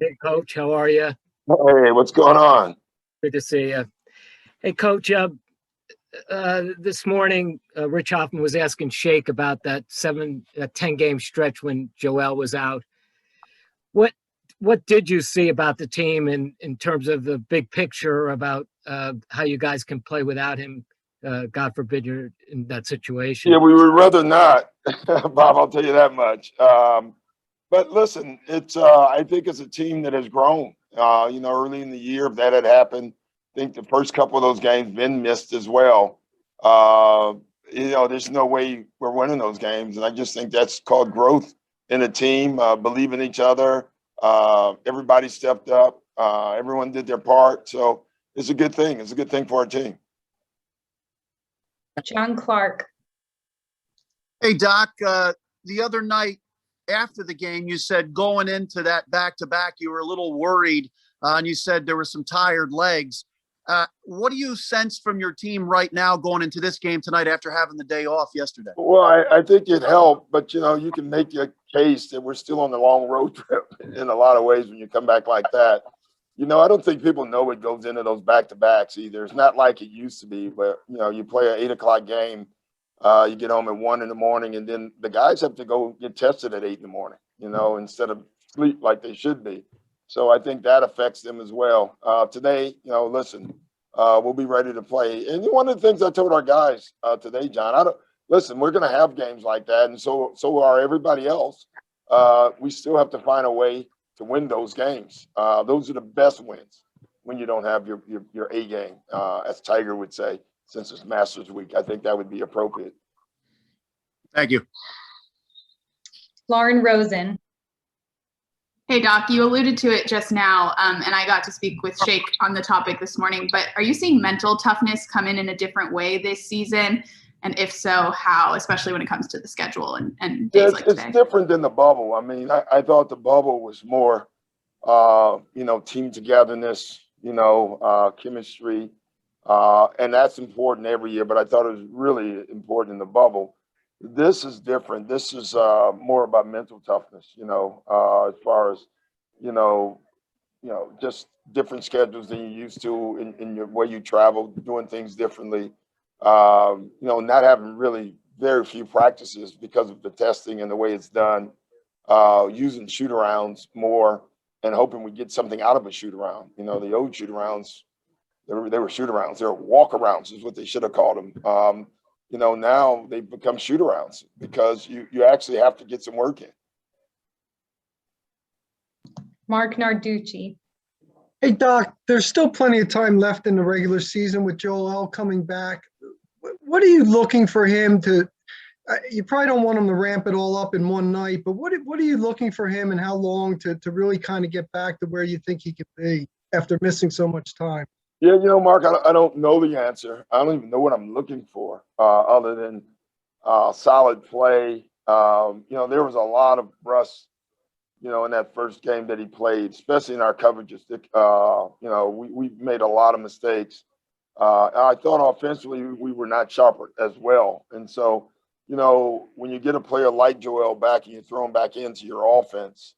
Hey, Coach, how are you? Hey, what's going on? Good to see you. Hey, Coach, this morning, Rich Hoffman was asking Shake about that 10-game stretch when Joel was out. What what did you see about the team in terms of the big picture about how you guys can play without him? God forbid you're in that situation. Yeah, we would rather not, Bob. I'll tell you that much. But listen, it's I think it's a team that has grown. Early in the year, if that had happened, I think the first couple of those games been missed as well. Uh, there's no way we're winning those games, and I just think that's called growth in a team. Believe in each other. Everybody stepped up. Everyone did their part, so it's a good thing. It's a good thing for our team. John Clark. Hey, Doc, the other night after the game, you said going into that back-to-back, you were a little worried, and you said there were some tired legs. What do you sense from your team right now going into this game tonight after having the day off yesterday? Well, I think it helped, but, you can make a case that we're still on the long road trip in a lot of ways when you come back like that. I don't think people know what goes into those back-to-backs either. It's not like it used to be, but, you play an 8 o'clock game, you get home at 1 in the morning, and then the guys have to go get tested at 8 in the morning, instead of sleep like they should be. So I think that affects them as well. Today, listen, we'll be ready to play. And one of the things I told our guys today, John, listen, we're going to have games like that, and so are everybody else. We still have to find a way to win those games. Those are the best wins when you don't have your A game, as Tiger would say, since it's Masters Week. I think that would be appropriate. Thank you. Lauren Rosen. Hey, Doc, you alluded to it just now, and I got to speak with Shake on the topic this morning, but are you seeing mental toughness come in a different way this season? And if so, how, especially when it comes to the schedule and days like today? It's different than the bubble. I mean, I thought the bubble was more, team togetherness, chemistry, and that's important every year, but I thought it was really important in the bubble. This is different. This is more about mental toughness, as far as, just different schedules than you used to in your way you travel, doing things differently. Not having really very few practices because of the testing and the way it's done, using shoot-arounds more and hoping we get something out of a shoot-around. The old shoot-arounds, they were shoot-arounds. They were walk-arounds is what they should have called them. Now they've become shoot-arounds because you actually have to get some work in. Mark Narducci. Hey, Doc, there's still plenty of time left in the regular season with Joel coming back. What are you looking for him to you probably don't want him to ramp it all up in one night, but what are you looking for him and how long to really kind of get back to where you think he could be after missing so much time? Yeah, Mark, I don't know the answer. I don't even know what I'm looking for other than solid play. There was a lot of rust, in that first game that he played, especially in our coverages. We made a lot of mistakes. I thought offensively we were not sharper as well. And so, when you get a player like Joel back and you throw him back into your offense,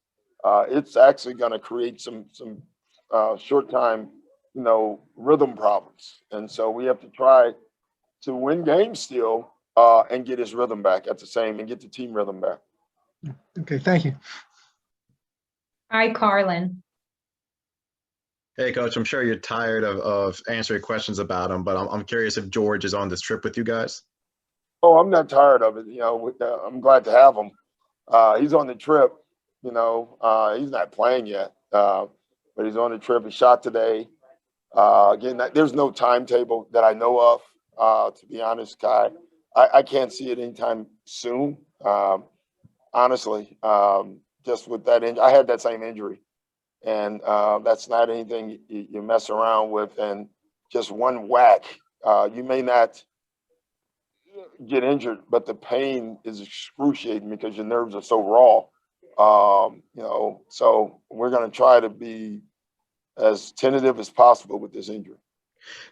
it's actually going to create some short time, rhythm problems. And so we have to try to win games still and get his rhythm back at the same and get the team rhythm back. Okay, thank you. Hi, Carlin. Hey, Coach, I'm sure you're tired of answering questions about him, but I'm curious if George is on this trip with you guys. Oh, I'm not tired of it. I'm glad to have him. He's on the trip. He's not playing yet, but he's on the trip. He shot today. Again, there's no timetable that I know of, to be honest, Kai. I can't see it anytime soon, honestly. Just with that injury, I had that same injury. And that's not anything you mess around with. And just one whack, you may not get injured, but the pain is excruciating because your nerves are so raw. So we're going to try to be as tentative as possible with this injury.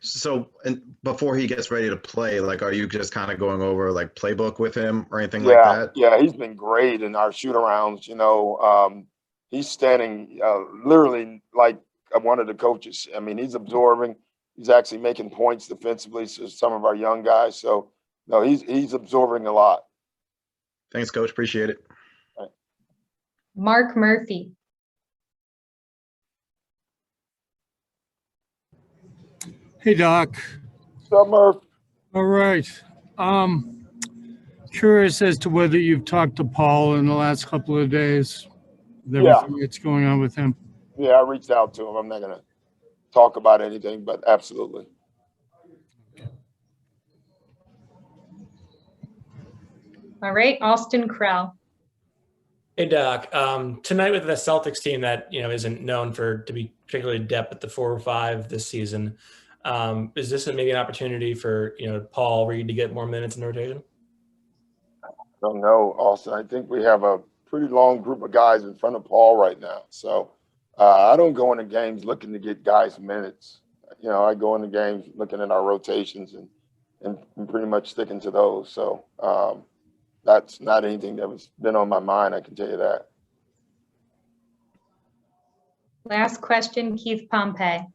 So, and before he gets ready to play, are you just kind of going over playbook with him or anything like that? Yeah, he's been great in our shoot-arounds. he's standing literally like one of the coaches. I mean, he's absorbing. He's actually making points defensively to some of our young guys. So, no, he's absorbing a lot. Thanks, Coach. Appreciate it. Mark Murphy. Hey, Doc. What's up, Murph? All right. Curious as to whether you've talked to Paul in the last couple of days, with Yeah. everything that's going on with him. Yeah, I reached out to him. I'm not going to talk about anything, but absolutely. All right, Austin Krell. Hey Doc, tonight with the Celtics team that isn't known to be particularly adept at the 4 or 5 this season, is this maybe an opportunity for Paul Reed to get more minutes in the rotation? I don't know, Austin. I think we have a pretty long group of guys in front of Paul right now. So I don't go into games looking to get guys minutes. I go into games looking at our rotations and pretty much sticking to those. So that's not anything that was been on my mind, I can tell you that. Last question, Keith Pompey.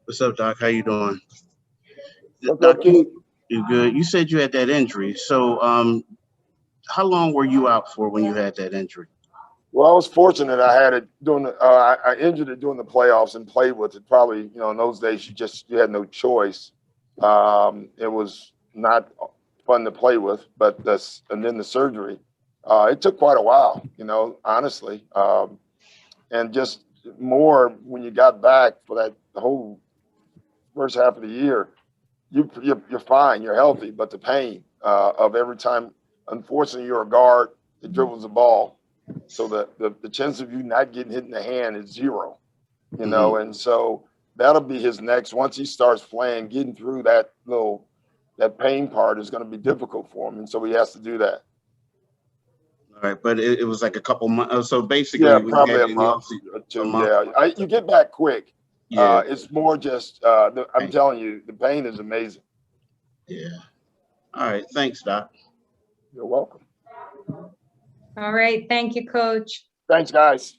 What's up, Doc? How you doing? What's up, Keith? You good? You said you had that injury. So how long were you out for when you had that injury? Well, I was fortunate. I had it during I injured it during the playoffs and played with it. Probably, in those days you had no choice. It was not fun to play with, and then the surgery, it took quite a while, honestly. And just more when you got back for the whole first half of the year, you're fine, you're healthy, but the pain of every time, unfortunately, you're a guard that dribbles the ball. So the chance of you not getting hit in the hand is 0, and so that'll be his next. Once he starts playing, getting through that pain part is going to be difficult for him, and so he has to do that. All right, but it was like a couple months. So basically, Yeah, when you probably had a it in the month offseason, or 2. a month. Yeah, you get back quick. Yeah, It's more just I'm telling you, the pain is amazing. yeah. All right, thanks, Doc. You're welcome. All right, thank you, Coach. Thanks, guys.